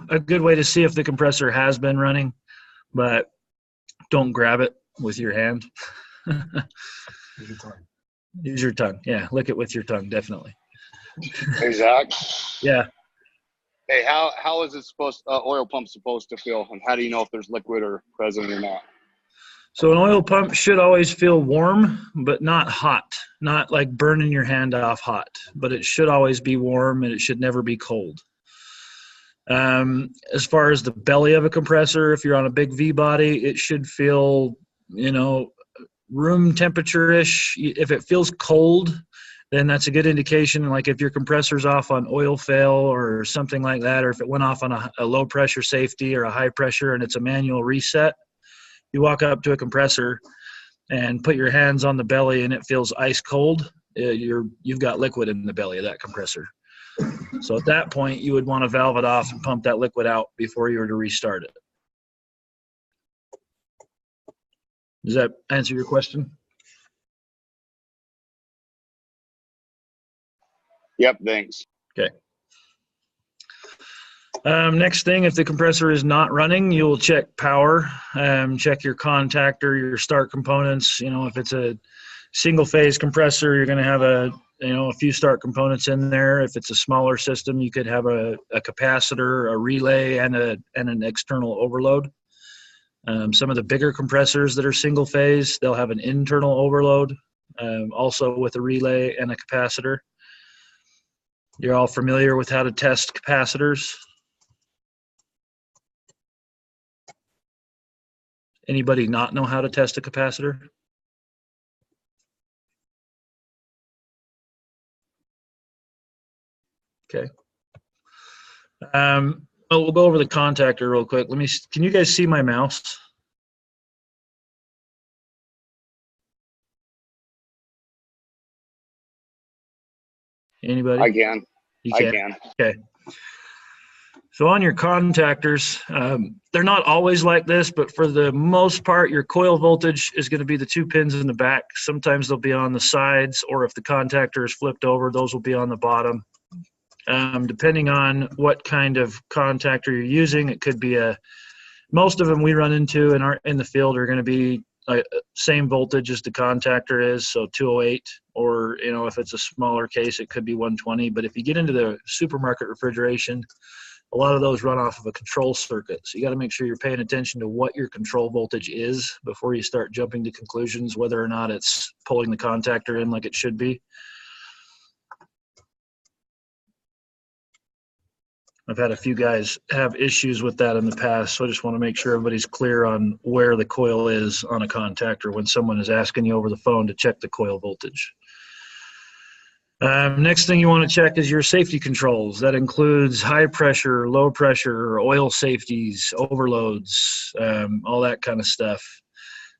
a good way to see if the compressor has been running, but don't grab it with your hand. Use your tongue. Use your tongue. Yeah, lick it with your tongue, definitely. Hey, Zach. Yeah. Hey, how is it oil pump supposed to feel, and how do you know if there's liquid or present or not? So an oil pump should always feel warm, but not hot, not like burning your hand off hot, but it should always be warm and it should never be cold. As far as the belly of a compressor, if you're on a big V body, it should feel, room temperature-ish. If it feels cold, then that's a good indication. Like if your compressor's off on oil fail or something like that, or if it went off on a low pressure safety or a high pressure and it's a manual reset, you walk up to a compressor and put your hands on the belly and it feels ice cold, you've got liquid in the belly of that compressor. So at that point, you would want to valve it off and pump that liquid out before you were to restart it. Does that answer your question? Yep, thanks. Okay. Next thing, if the compressor is not running, you will check power, check your contactor, your start components. If it's a single phase compressor, you're going to have a few start components in there. If it's a smaller system, you could have a capacitor, a relay, and an external overload. Some of the bigger compressors that are single phase, they'll have an internal overload, also with a relay and a capacitor. You're all familiar with how to test capacitors? Anybody not know how to test a capacitor? Okay. We'll go over the contactor real quick. Can you guys see my mouse? Anybody? I can. You can? I can. Okay. So on your contactors, they're not always like this, but for the most part, your coil voltage is going to be the 2 pins in the back. Sometimes they'll be on the sides, or if the contactor is flipped over, those will be on the bottom. Depending on what kind of contactor you're using, it could be most of them we run into in the field are going to be same voltage as the contactor is, so 208, or if it's a smaller case, it could be 120. But if you get into the supermarket refrigeration, a lot of those run off of a control circuit. So you got to make sure you're paying attention to what your control voltage is before you start jumping to conclusions whether or not it's pulling the contactor in like it should be. I've had a few guys have issues with that in the past, so I just want to make sure everybody's clear on where the coil is on a contactor when someone is asking you over the phone to check the coil voltage. Next thing you want to check is your safety controls. That includes high pressure, low pressure, oil safeties, overloads, all that kind of stuff.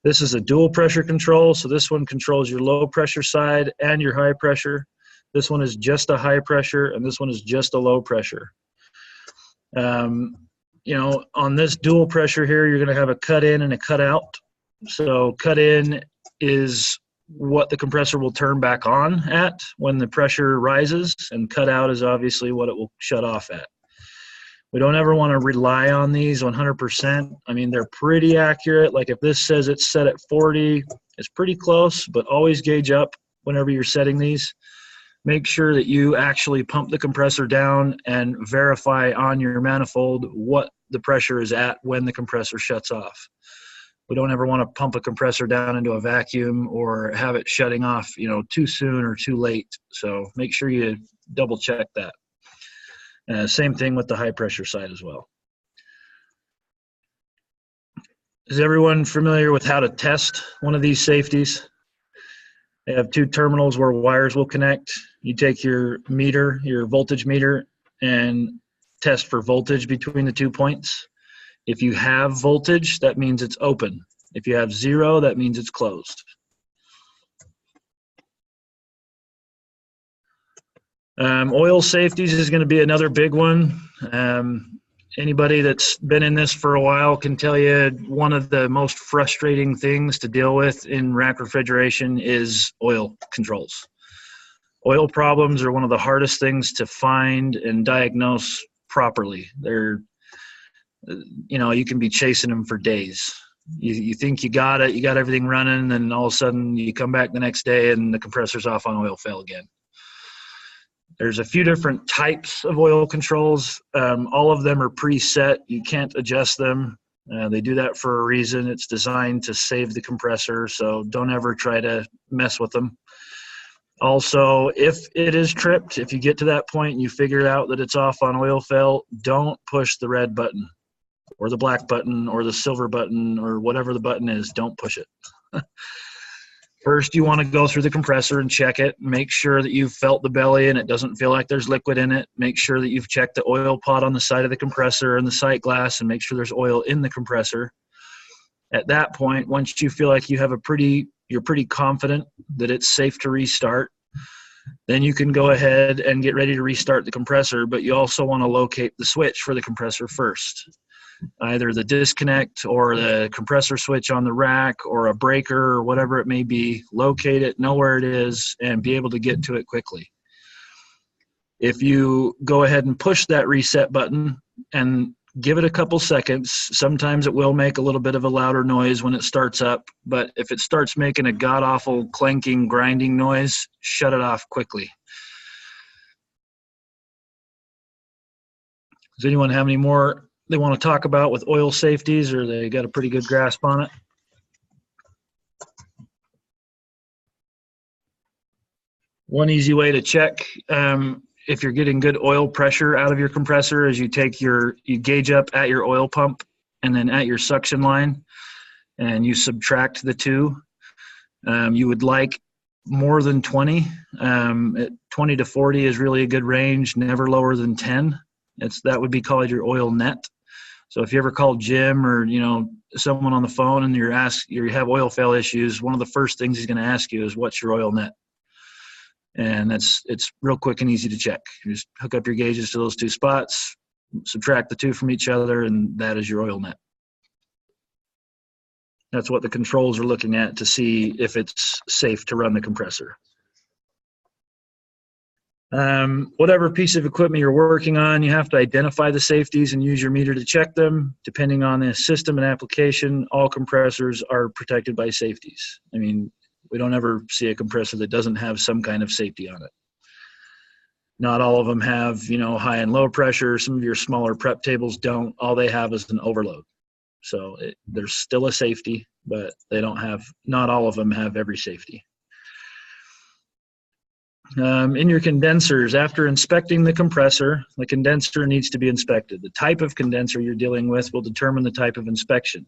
This is a dual pressure control, so this one controls your low pressure side and your high pressure. This one is just a high pressure, and this one is just a low pressure. On this dual pressure here, you're going to have a cut in and a cut out. So cut in is what the compressor will turn back on at when the pressure rises, and cut out is obviously what it will shut off at. We don't ever want to rely on these 100%. I mean, they're pretty accurate. Like if this says it's set at 40, it's pretty close, but always gauge up whenever you're setting these. Make sure that you actually pump the compressor down and verify on your manifold what the pressure is at when the compressor shuts off. We don't ever want to pump a compressor down into a vacuum or have it shutting off, too soon or too late. So make sure you double check that. Same thing with the high pressure side as well. Is everyone familiar with how to test one of these safeties? They have 2 terminals where wires will connect. You take your meter, your voltage meter, and test for voltage between the 2 points. If you have voltage, that means it's open. If you have 0, that means it's closed. Oil safeties is going to be another big one. Anybody that's been in this for a while can tell you one of the most frustrating things to deal with in rack refrigeration is oil controls. Oil problems are one of the hardest things to find and diagnose properly. They're, you can be chasing them for days. You think you got it, you got everything running, and all of a sudden you come back the next day and the compressor's off on oil fail again. There's a few different types of oil controls. All of them are preset. You can't adjust them. They do that for a reason. It's designed to save the compressor, so don't ever try to mess with them. Also, if it is tripped, if you get to that point and you figure out that it's off on oil fail, don't push the red button or the black button or the silver button or whatever the button is. Don't push it. First, you want to go through the compressor and check it. Make sure that you've felt the belly and it doesn't feel like there's liquid in it. Make sure that you've checked the oil pot on the side of the compressor and the sight glass, and make sure there's oil in the compressor. At that point, once you feel like you have you're pretty confident that it's safe to restart, then you can go ahead and get ready to restart the compressor, but you also want to locate the switch for the compressor first. Either the disconnect or the compressor switch on the rack or a breaker or whatever it may be. Locate it, know where it is, and be able to get to it quickly. If you go ahead and push that reset button and give it a couple seconds, sometimes it will make a little bit of a louder noise when it starts up, but if it starts making a god-awful clanking, grinding noise, shut it off quickly. Does anyone have any more they want to talk about with oil safeties, or they got a pretty good grasp on it? One easy way to check if you're getting good oil pressure out of your compressor is you gauge up at your oil pump and then at your suction line, and you subtract the two. You would like more than 20. 20 to 40 is really a good range, never lower than 10. That would be called your oil net. So if you ever call Jim or someone on the phone and you have oil fail issues, one of the first things he's going to ask you is, what's your oil net? And it's real quick and easy to check. You just hook up your gauges to those two spots, subtract the two from each other, and that is your oil net. That's what the controls are looking at to see if it's safe to run the compressor. Whatever piece of equipment you're working on, you have to identify the safeties and use your meter to check them. Depending on the system and application, all compressors are protected by safeties. I mean, we don't ever see a compressor that doesn't have some kind of safety on it. Not all of them have, high and low pressure. Some of your smaller prep tables don't. All they have is an overload. So there's still a safety, but not all of them have every safety. In your condensers, after inspecting the compressor, the condenser needs to be inspected. The type of condenser you're dealing with will determine the type of inspection.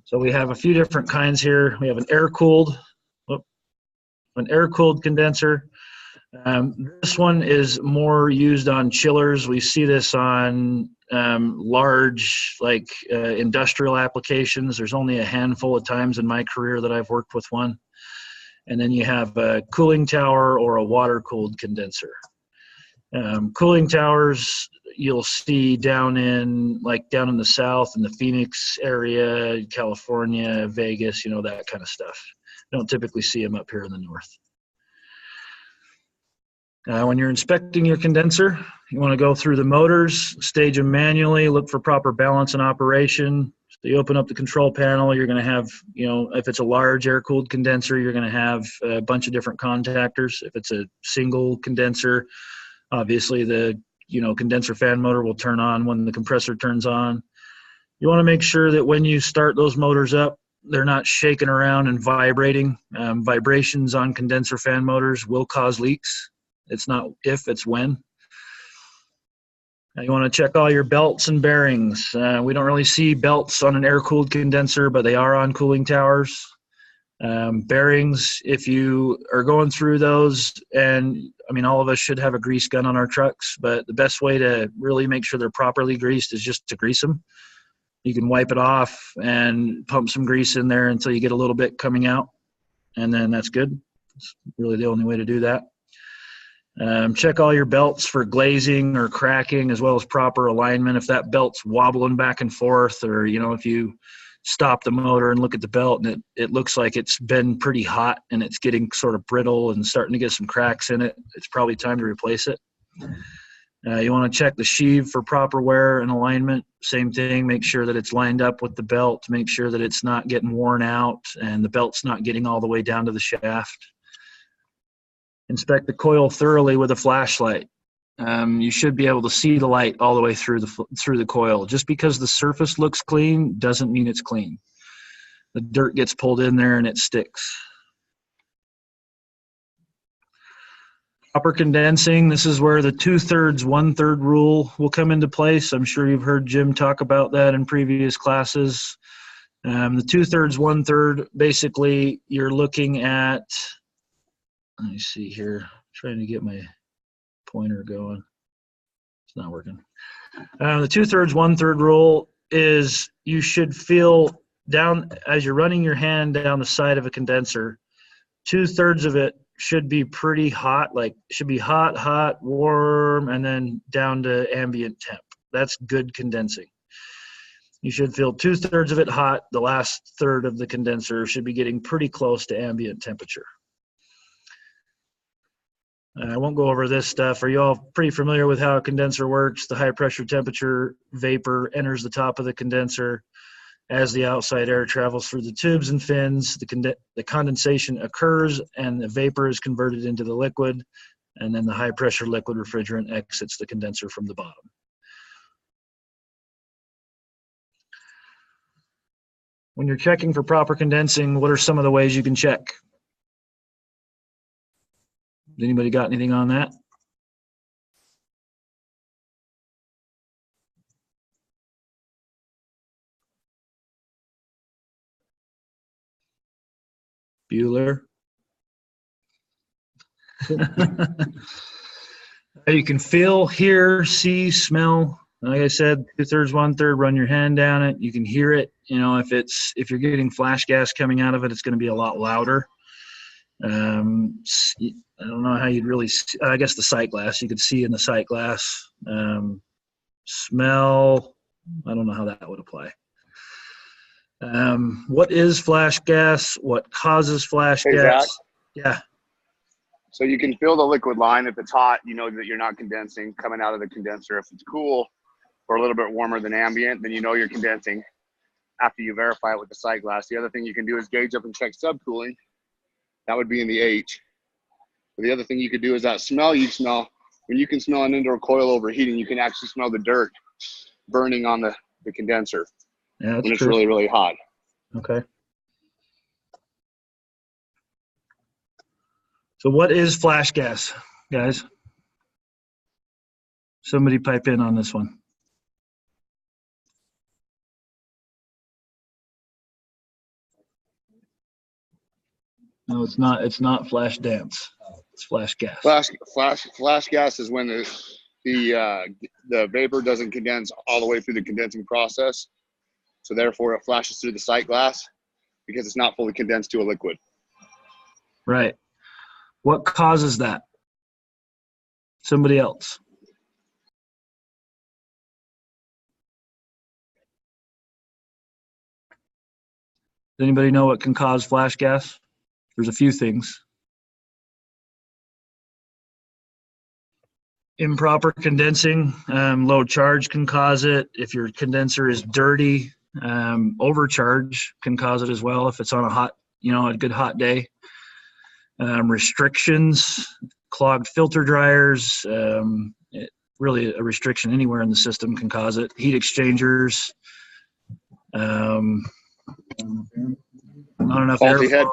So we have a few different kinds here. We have an air-cooled condenser. This one is more used on chillers. We see this on large, industrial applications. There's only a handful of times in my career that I've worked with one. And then you have a cooling tower or a water-cooled condenser. Cooling towers you'll see down in the south, in the Phoenix area, California, Vegas, that kind of stuff. Don't typically see them up here in the north. When you're inspecting your condenser, you want to go through the motors, stage them manually, look for proper balance and operation. So you open up the control panel, you're going to have, if it's a large air-cooled condenser, you're going to have a bunch of different contactors. If it's a single condenser, obviously the, condenser fan motor will turn on when the compressor turns on. You want to make sure that when you start those motors up, they're not shaking around and vibrating. Vibrations on condenser fan motors will cause leaks. It's not if, it's when. Now you want to check all your belts and bearings. We don't really see belts on an air-cooled condenser, but they are on cooling towers. Bearings, if you are going through those, and all of us should have a grease gun on our trucks, but the best way to really make sure they're properly greased is just to grease them. You can wipe it off and pump some grease in there until you get a little bit coming out, and then that's good. It's really the only way to do that. Check all your belts for glazing or cracking, as well as proper alignment. If that belt's wobbling back and forth, or if you stop the motor and look at the belt and it looks like it's been pretty hot and it's getting sort of brittle and starting to get some cracks in it, it's probably time to replace it. You want to check the sheave for proper wear and alignment. Same thing, make sure that it's lined up with the belt, make sure that it's not getting worn out and the belt's not getting all the way down to the shaft. Inspect the coil thoroughly with a flashlight. You should be able to see the light all the way through the coil. Just because the surface looks clean doesn't mean it's clean. The dirt gets pulled in there and it sticks. Proper condensing, this is where the 2/3, 1/3 rule will come into place. I'm sure you've heard Jim talk about that in previous classes. The 2/3, 1/3, basically you're looking at, let me see here, trying to get my pointer going. It's not working. The 2/3, 1/3 rule is you should feel down, as you're running your hand down the side of a condenser, 2/3 of it should be pretty hot, like should be hot, hot, warm, and then down to ambient temp. That's good condensing. You should feel 2/3 of it hot. The last third of the condenser should be getting pretty close to ambient temperature. I won't go over this stuff. Are you all pretty familiar with how a condenser works? The high pressure temperature vapor enters the top of the condenser. As the outside air travels through the tubes and fins, the condensation occurs and the vapor is converted into the liquid, and then the high pressure liquid refrigerant exits the condenser from the bottom. When you're checking for proper condensing, what are some of the ways you can check? Anybody got anything on that? Bueller. You can feel, hear, see, smell. Like I said, 2/3, 1/3, run your hand down it. You can hear it. You know, if you're getting flash gas coming out of it, it's going to be a lot louder. I don't know how you'd really see, I guess the sight glass, you could see in the sight glass. Smell, I don't know how that would apply. What is flash gas? What causes flash gas? Zach? Yeah. So you can feel the liquid line. If it's hot, you know that you're not condensing coming out of the condenser. If it's cool or a little bit warmer than ambient, then you know you're condensing after you verify it with the sight glass. The other thing you can do is gauge up and check subcooling. That would be in the H. But the other thing you could do is that smell you smell. When you can smell an indoor coil overheating, you can actually smell the dirt burning on the condenser. Yeah, that's when it's true. really, really hot. Okay. So what is flash gas, guys? Somebody pipe in on this one. No, it's not. It's not flash dance. It's flash gas. Flash gas is when the vapor doesn't condense all the way through the condensing process. So therefore it flashes through the sight glass because it's not fully condensed to a liquid. Right. What causes that? Somebody else. Does anybody know what can cause flash gas? There's a few things. Improper condensing, low charge can cause it. If your condenser is dirty, overcharge can cause it as well if it's on a hot, a good hot day. Restrictions, clogged filter dryers, really a restriction anywhere in the system can cause it. Heat exchangers, not enough airflow.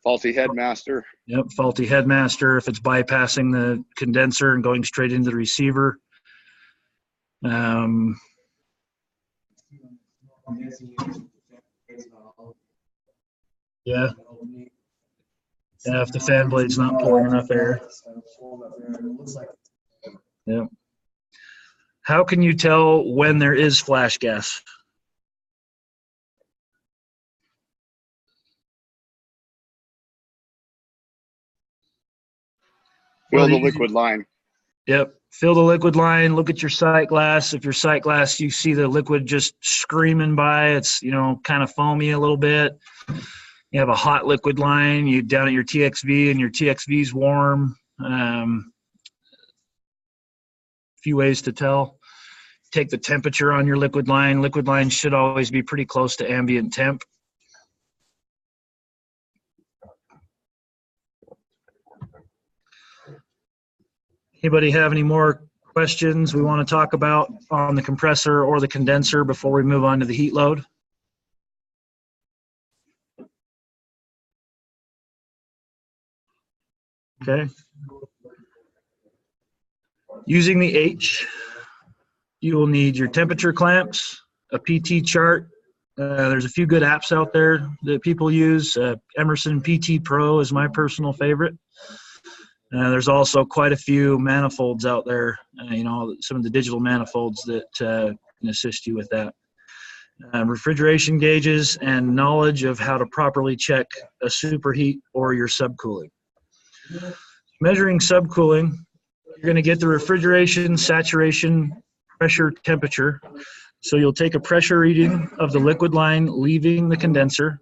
Faulty headmaster. Yep, faulty headmaster if it's bypassing the condenser and going straight into the receiver. Yeah, if the fan blade's not pulling enough air. Yeah. How can you tell when there is flash gas? Feel the liquid line. Yep. Feel the liquid line. Look at your sight glass. If your sight glass, you see the liquid just screaming by, it's, kind of foamy a little bit. You have a hot liquid line, you down at your TXV and your TXV's warm. few ways to tell. Take the temperature on your liquid line. Liquid line should always be pretty close to ambient temp. Anybody have any more questions we want to talk about on the compressor or the condenser before we move on to the heat load? Okay. Using the H, you will need your temperature clamps, a PT chart. There's a few good apps out there that people use. Emerson PT Pro is my personal favorite. There's also quite a few manifolds out there, you know, some of the digital manifolds that can assist you with that. Refrigeration gauges and knowledge of how to properly check a superheat or your subcooling. Measuring subcooling, you're going to get the refrigeration, saturation, pressure, temperature. So you'll take a pressure reading of the liquid line leaving the condenser.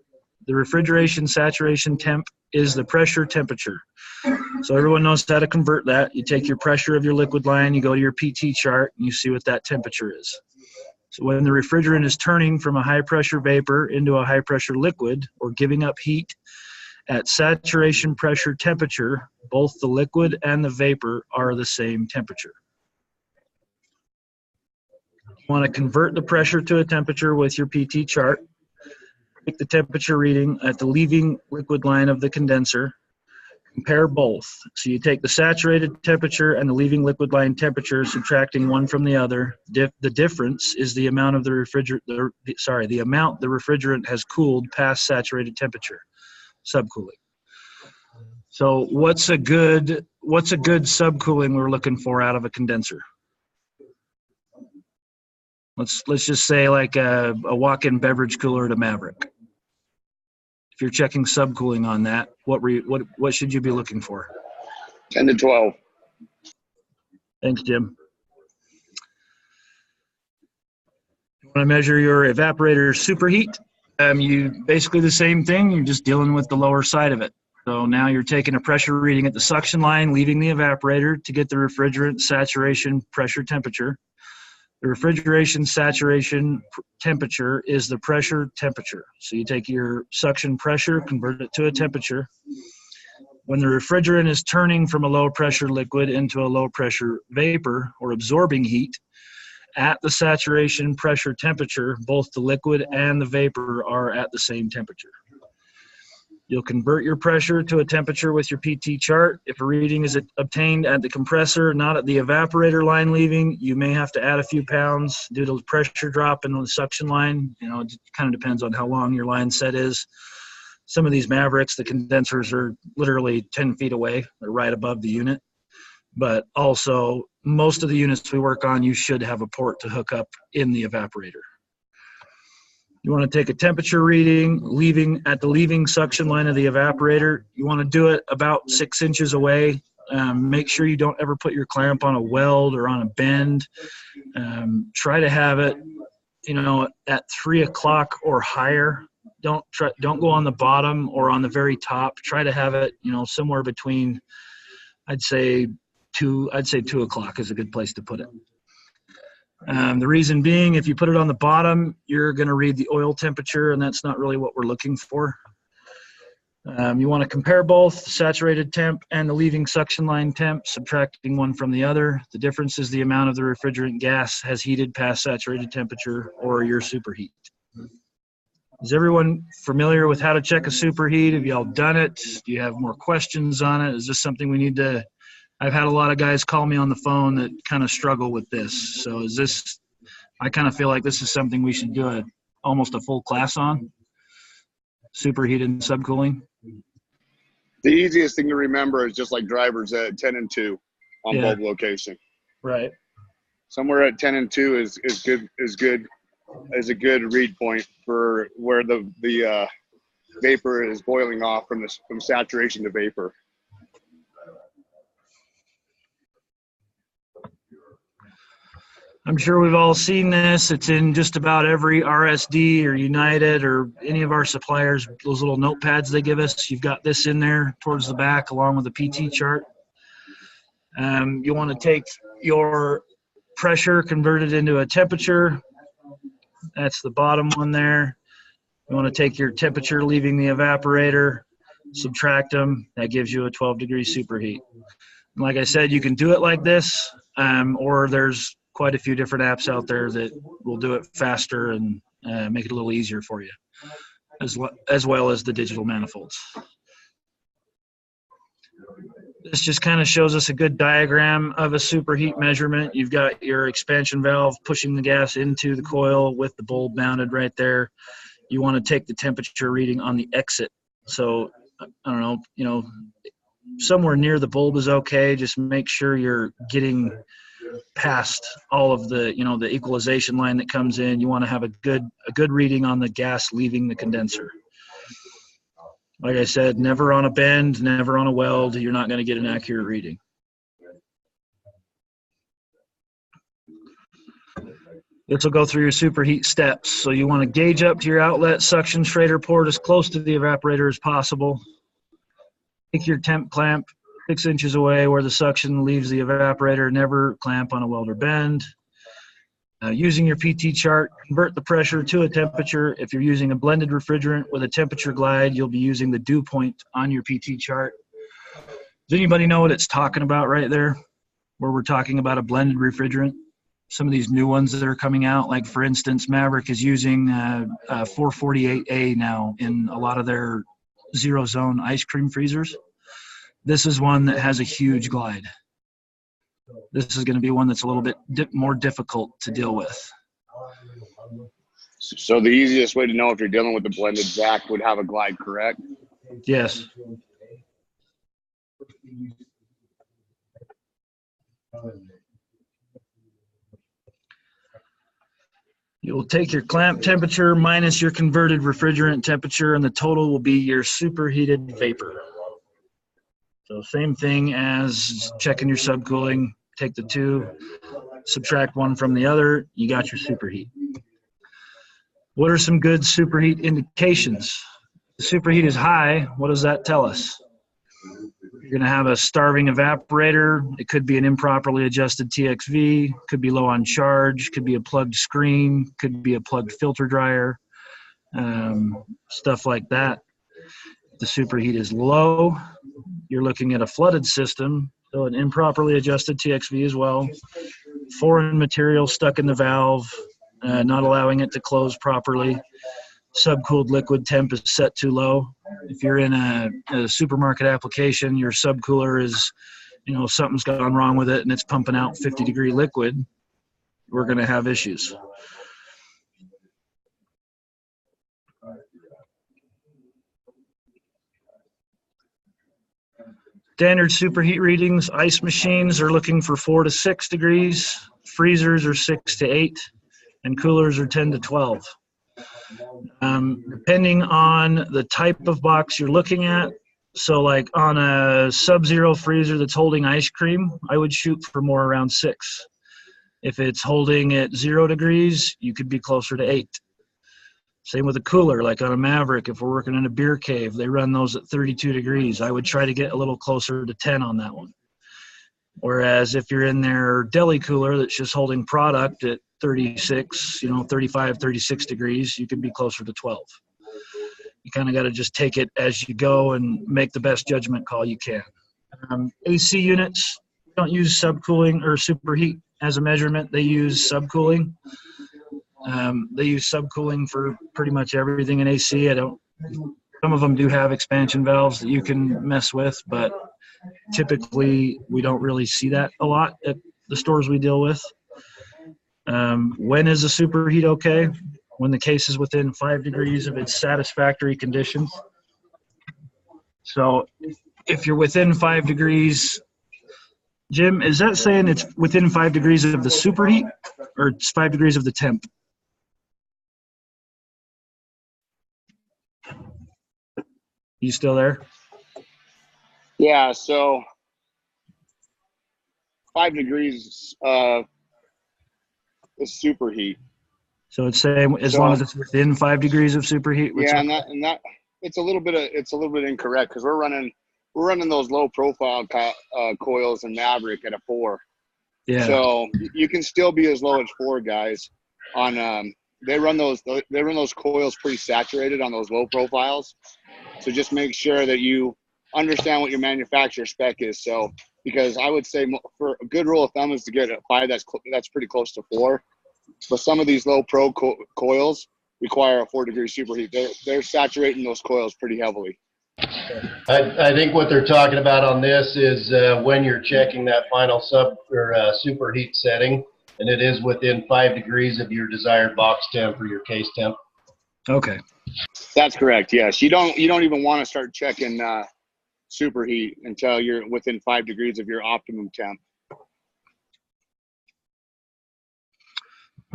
The refrigeration, saturation temp is the pressure temperature. So everyone knows how to convert that. You take your pressure of your liquid line, you go to your PT chart, and you see what that temperature is. So when the refrigerant is turning from a high pressure vapor into a high pressure liquid or giving up heat at saturation pressure temperature, both the liquid and the vapor are the same temperature. You want to convert the pressure to a temperature with your PT chart. Take the temperature reading at the leaving liquid line of the condenser. Compare both. So you take the saturated temperature and the leaving liquid line temperature, subtracting one from the other. The difference is the amount of the refrigerant, the amount the refrigerant has cooled past saturated temperature, subcooling. So what's a good subcooling we're looking for out of a condenser? Let's just say like a walk-in beverage cooler at a Maverick. If you're checking subcooling on that, what should you be looking for? 10 to 12. Thanks, Jim. You want to measure your evaporator superheat? You basically the same thing. You're just dealing with the lower side of it. So now you're taking a pressure reading at the suction line, leaving the evaporator to get the refrigerant saturation pressure temperature. The refrigeration saturation temperature is the pressure temperature. So you take your suction pressure, convert it to a temperature. When the refrigerant is turning from a low pressure liquid into a low pressure vapor or absorbing heat, at the saturation pressure temperature, both the liquid and the vapor are at the same temperature. You'll convert your pressure to a temperature with your PT chart. If a reading is obtained at the compressor, not at the evaporator line leaving, you may have to add a few pounds due to the pressure drop in the suction line. You know, it kind of depends on how long your line set is. Some of these Mavericks, the condensers are literally 10 feet away. They're right above the unit. But also, most of the units we work on, you should have a port to hook up in the evaporator. You want to take a temperature reading at the leaving suction line of the evaporator. You want to do it about 6 inches away. Make sure you don't ever put your clamp on a weld or on a bend. Try to have it, you know, at 3 o'clock or higher. Don't go on the bottom or on the very top. Try to have it, you know, somewhere between, I'd say 2 o'clock is a good place to put it. The reason being, if you put it on the bottom, you're going to read the oil temperature, and that's not really what we're looking for. You want to compare both the saturated temp and the leaving suction line temp, subtracting one from the other. The difference is the amount of the refrigerant gas has heated past saturated temperature or your superheat. Is everyone familiar with how to check a superheat? Have y'all done it? Do you have more questions on it? Is this something we need to... I've had a lot of guys call me on the phone that kind of struggle with this. So I kind of feel like this is something we should do almost a full class on, superheat and subcooling. The easiest thing to remember is just like drivers at 10 and 2 on bulb location. Right. Somewhere at 10 and 2 is a good read point for where the vapor is boiling off from saturation to vapor. I'm sure we've all seen this. It's in just about every RSD or United or any of our suppliers, those little notepads they give us. You've got this in there towards the back along with the PT chart. You want to take your pressure converted into a temperature. That's the bottom one there. You want to take your temperature leaving the evaporator, subtract them. That gives you a 12-degree superheat. And like I said, you can do it like this, or there's quite a few different apps out there that will do it faster and make it a little easier for you, as well as the digital manifolds. This just kind of shows us a good diagram of a superheat measurement. You've got your expansion valve pushing the gas into the coil with the bulb mounted right there. You want to take the temperature reading on the exit. So, I don't know, somewhere near the bulb is okay. Just make sure you're getting past all of the, the equalization line that comes in. You want to have a good reading on the gas leaving the condenser. Like I said, never on a bend, never on a weld. You're not going to get an accurate reading. This will go through your superheat steps. So you want to gauge up to your outlet, suction Schrader port as close to the evaporator as possible. Take your temp clamp 6 inches away where the suction leaves the evaporator. Never clamp on a weld or bend. Using your PT chart, convert the pressure to a temperature. If you're using a blended refrigerant with a temperature glide, you'll be using the dew point on your PT chart. Does anybody know what it's talking about right there, where we're talking about a blended refrigerant? Some of these new ones that are coming out, like for instance, Maverick is using 448A now in a lot of their zero zone ice cream freezers. This is one that has a huge glide. This is going to be one that's a little bit more difficult to deal with. So the easiest way to know if you're dealing with the blended vac would have a glide, correct? Yes. You'll take your clamp temperature minus your converted refrigerant temperature, and the total will be your superheated vapor. So same thing as checking your subcooling. Take the two, subtract one from the other, you got your superheat. What are some good superheat indications? If the superheat is high, what does that tell us? You're going to have a starving evaporator. It could be an improperly adjusted TXV, could be low on charge, could be a plugged screen, could be a plugged filter dryer, stuff like that. If the superheat is low, you're looking at a flooded system, so an improperly adjusted TXV as well. Foreign material stuck in the valve, not allowing it to close properly. Subcooled liquid temp is set too low. If you're in a supermarket application, your subcooler is, something's gone wrong with it and it's pumping out 50-degree liquid, we're going to have issues. Standard superheat readings, ice machines are looking for 4 to 6 degrees, freezers are 6 to 8, and coolers are 10 to 12. Depending on the type of box you're looking at, so like on a sub-zero freezer that's holding ice cream, I would shoot for more around 6. If it's holding at 0 degrees, you could be closer to 8. Same with a cooler, like on a Maverick, if we're working in a beer cave, they run those at 32 degrees. I would try to get a little closer to 10 on that one. Whereas if you're in their deli cooler that's just holding product at 36, 35, 36 degrees, you could be closer to 12. You kind of got to just take it as you go and make the best judgment call you can. AC units don't use subcooling or superheat as a measurement. They use subcooling. They use subcooling for pretty much everything in AC. Some of them do have expansion valves that you can mess with, but typically we don't really see that a lot at the stores we deal with. When is a superheat okay? When the case is within 5 degrees of its satisfactory conditions. So if you're within 5 degrees, Jim, is that saying it's within 5 degrees of the superheat or it's 5 degrees of the temp? You still there? Yeah, so 5 degrees is superheat. So it's saying as long as it's within 5 degrees of superheat. Yeah, and that it's a little bit incorrect because we're running those low profile coils in Maverick at a 4. Yeah. So you can still be as low as 4 guys on they run those coils pretty saturated on those low profiles. So just make sure that you understand what your manufacturer spec is. So because I would say for a good rule of thumb is to get a 5 that's pretty close to 4. But some of these low pro coils require a 4-degree superheat. They're saturating those coils pretty heavily. I think what they're talking about on this is when you're checking that final superheat setting, and it is within 5 degrees of your desired box temp or your case temp. Okay. That's correct. Yes, you don't even want to start checking superheat until you're within 5 degrees of your optimum temp.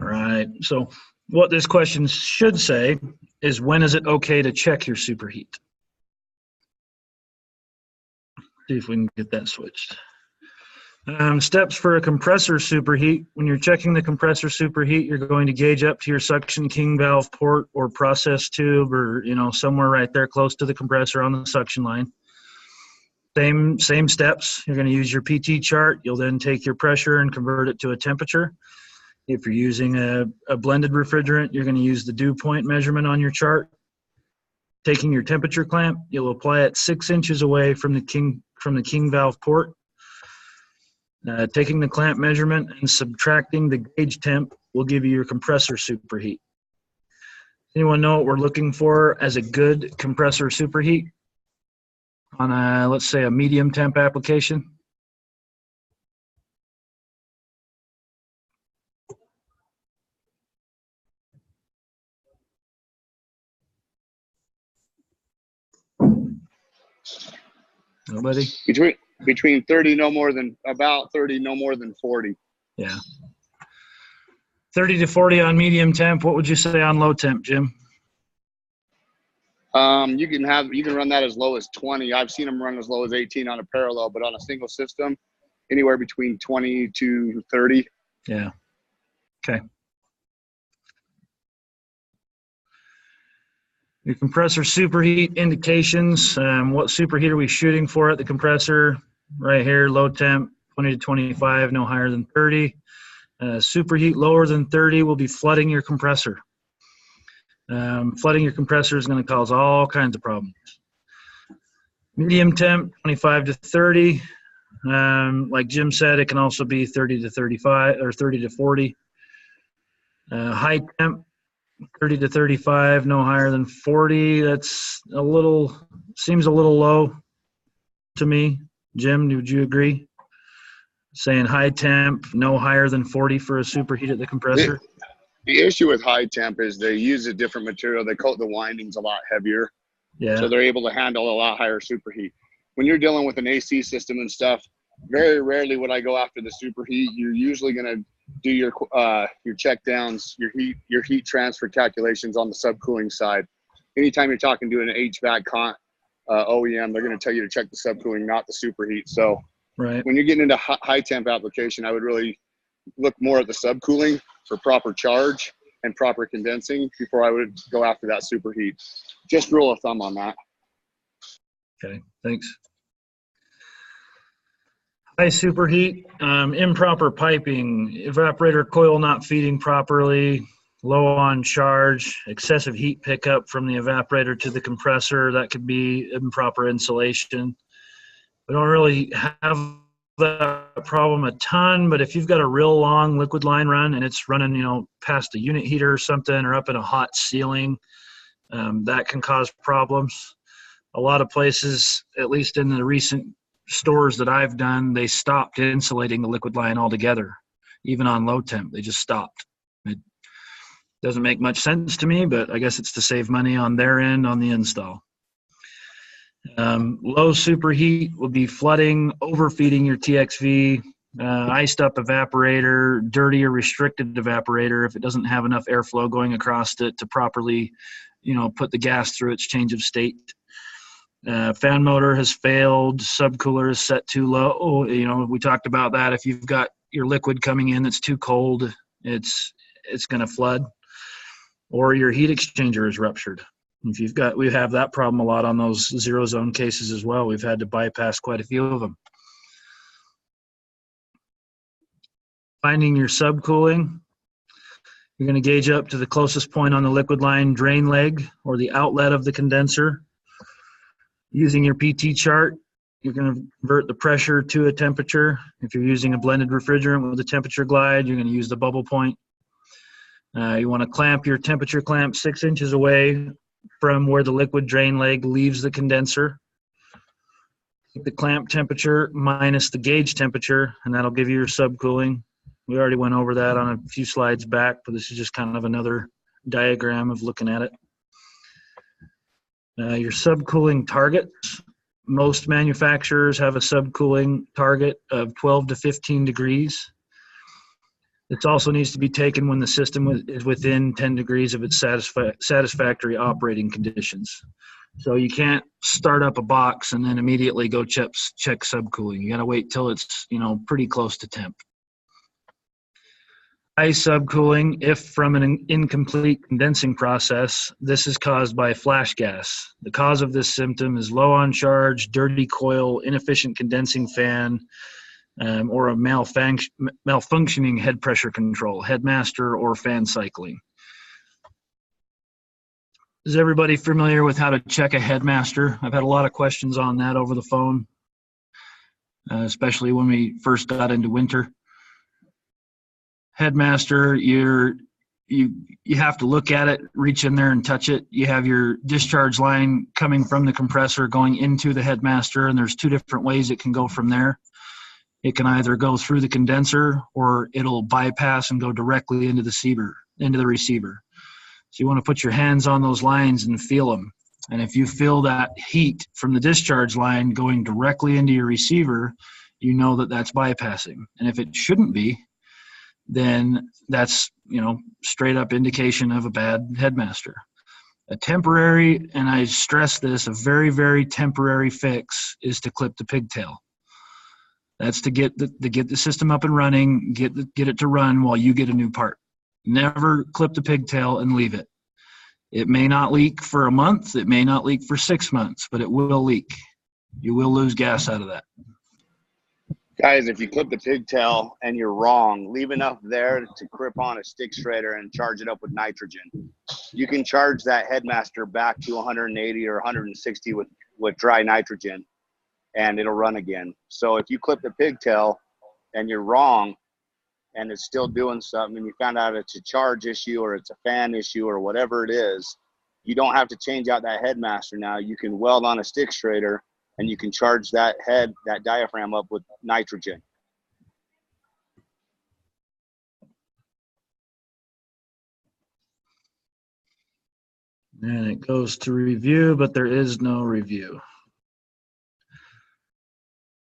All right. So what this question should say is, when is it okay to check your superheat? See if we can get that switched. Steps for a compressor superheat. When you're checking the compressor superheat, you're going to gauge up to your suction king valve port or process tube, or somewhere right there close to the compressor on the suction line. Same steps. You're going to use your PT chart. You'll then take your pressure and convert it to a temperature. If you're using a blended refrigerant, you're going to use the dew point measurement on your chart. Taking your temperature clamp, you'll apply it 6 inches away from the king valve port. Taking the clamp measurement and subtracting the gauge temp will give you your compressor superheat. Anyone know what we're looking for as a good compressor superheat on a, let's say, a medium temp application? Nobody? Between 30 no more than 40. Yeah. 30 to 40 on medium temp. What would you say on low temp, Jim? You can run that as low as 20. I've seen them run as low as 18 on a parallel, but on a single system, anywhere between 20 to 30. Yeah. Okay. Your compressor superheat indications. What superheat are we shooting for at the compressor? Right here, low temp, 20 to 25, no higher than 30. Superheat lower than 30 will be flooding your compressor. Flooding your compressor is going to cause all kinds of problems. Medium temp, 25 to 30. Like Jim said, it can also be 30 to 35 or 30 to 40. High temp, 30 to 35, no higher than 40. That's seems a little low to me. Jim, would you agree? Saying high temp, no higher than 40 for a superheat at the compressor? The issue with high temp is they use a different material. They coat the windings a lot heavier. Yeah. So they're able to handle a lot higher superheat. When you're dealing with an AC system and stuff, very rarely would I go after the superheat. You're usually going to do your check downs, your heat transfer calculations on the subcooling side. Anytime you're talking to an HVAC OEM, they're going to tell you to check the subcooling, not the superheat. So right. When you're getting into high temp application, I would really look more at the subcooling for proper charge and proper condensing before I would go after that superheat. Just rule of thumb on that. Okay, thanks. High superheat, improper piping, evaporator coil not feeding properly, low on charge, excessive heat pickup from the evaporator to the compressor. That could be improper insulation. We don't really have that problem a ton, but if you've got a real long liquid line run and it's running, past a unit heater or something, or up in a hot ceiling, that can cause problems. A lot of places, at least in the recent stores that I've done, they stopped insulating the liquid line altogether, even on low temp. They just stopped. It doesn't make much sense to me, but I guess it's to save money on their end on the install. Low superheat will be flooding, overfeeding your TXV, iced up evaporator, dirty or restricted evaporator if it doesn't have enough airflow going across it to properly, put the gas through its change of state. Fan motor has failed, subcooler is set too low. We talked about that. If you've got your liquid coming in that's too cold, it's going to flood, or your heat exchanger is ruptured. We have that problem a lot on those zero zone cases as well. We've had to bypass quite a few of them. Finding your subcooling. You're going to gauge up to the closest point on the liquid line drain leg or the outlet of the condenser. Using your PT chart, you're going to convert the pressure to a temperature. If you're using a blended refrigerant with a temperature glide, you're going to use the bubble point. You want to clamp your temperature clamp 6 inches away from where the liquid drain leg leaves the condenser. Take the clamp temperature minus the gauge temperature, and that'll give you your subcooling. We already went over that on a few slides back, but this is just kind of another diagram of looking at it. Your subcooling targets. Most manufacturers have a subcooling target of 12 to 15 degrees. It also needs to be taken when the system is within 10 degrees of its satisfactory operating conditions. So you can't start up a box and then immediately go check subcooling. You got to wait till it's, pretty close to temp. High subcooling, if from an incomplete condensing process, this is caused by flash gas. The cause of this symptom is low on charge, dirty coil, inefficient condensing fan, or a malfunctioning head pressure control, headmaster, or fan cycling. Is everybody familiar with how to check a headmaster? I've had a lot of questions on that over the phone, especially when we first got into winter. Headmaster, you have to look at it, reach in there and touch it. You have your discharge line coming from the compressor going into the headmaster, and there's 2 different ways it can go from there. It can either go through the condenser or it'll bypass and go directly into the receiver. So you want to put your hands on those lines and feel them. And if you feel that heat from the discharge line going directly into your receiver, you know that that's bypassing. And if it shouldn't be, then that's, straight up indication of a bad headmaster. A temporary, and I stress this, a very, very temporary fix is to clip the pigtail. That's to get the system up and running, get it to run while you get a new part. Never clip the pigtail and leave it. It may not leak for a month, it may not leak for 6 months, but it will leak. You will lose gas out of that. Guys, if you clip the pigtail and you're wrong, leave enough there to grip on a stick shredder and charge it up with nitrogen. You can charge that headmaster back to 180 or 160 with dry nitrogen, and it'll run again. So if you clip the pigtail and you're wrong and it's still doing something and you found out it's a charge issue or it's a fan issue or whatever it is, you don't have to change out that headmaster now. You can weld on a stick shredder and you can charge that diaphragm up with nitrogen. And it goes to review, but there is no review.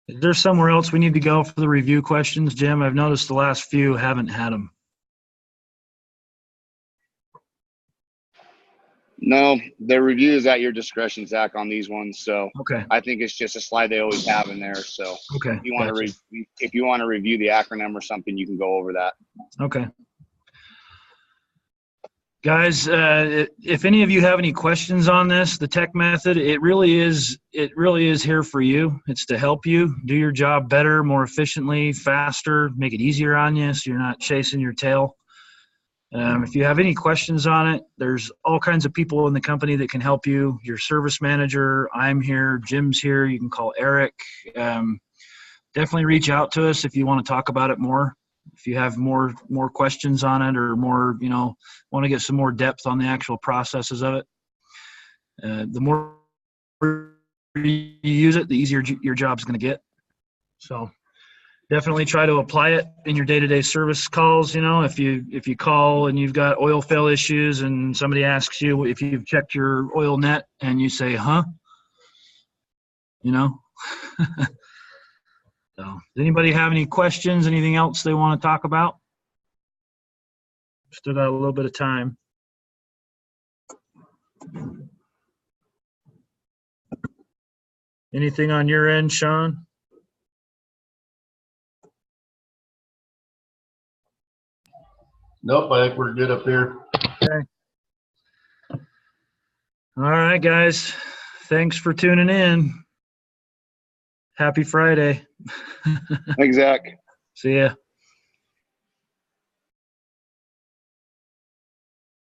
Is there somewhere else we need to go for the review questions, Jim? I've noticed the last few haven't had them. No, the review is at your discretion, Zach, on these ones. So Okay. I think it's just a slide they always have in there. So Okay. if you want Gotcha. if you want to review the acronym or something, you can go over that. Okay. Guys, if any of you have any questions on this, the tech method, it really is here for you. It's to help you do your job better, more efficiently, faster, make it easier on you so you're not chasing your tail. If you have any questions on it, there's all kinds of people in the company that can help you. Your service manager, I'm here, Jim's here, you can call Eric. Definitely reach out to us if you want to talk about it more. If you have more questions on it or more, want to get some more depth on the actual processes of it. The more you use it, the easier your job's going to get. So definitely try to apply it in your day-to-day service calls. If you call and you've got oil fill issues and somebody asks you if you've checked your oil net and you say, huh? So, does anybody have any questions, anything else they want to talk about? Still got a little bit of time. Anything on your end, Sean? Nope, I think we're good up here. Okay. All right, guys. Thanks for tuning in. Happy Friday. Thanks, Zach. See ya.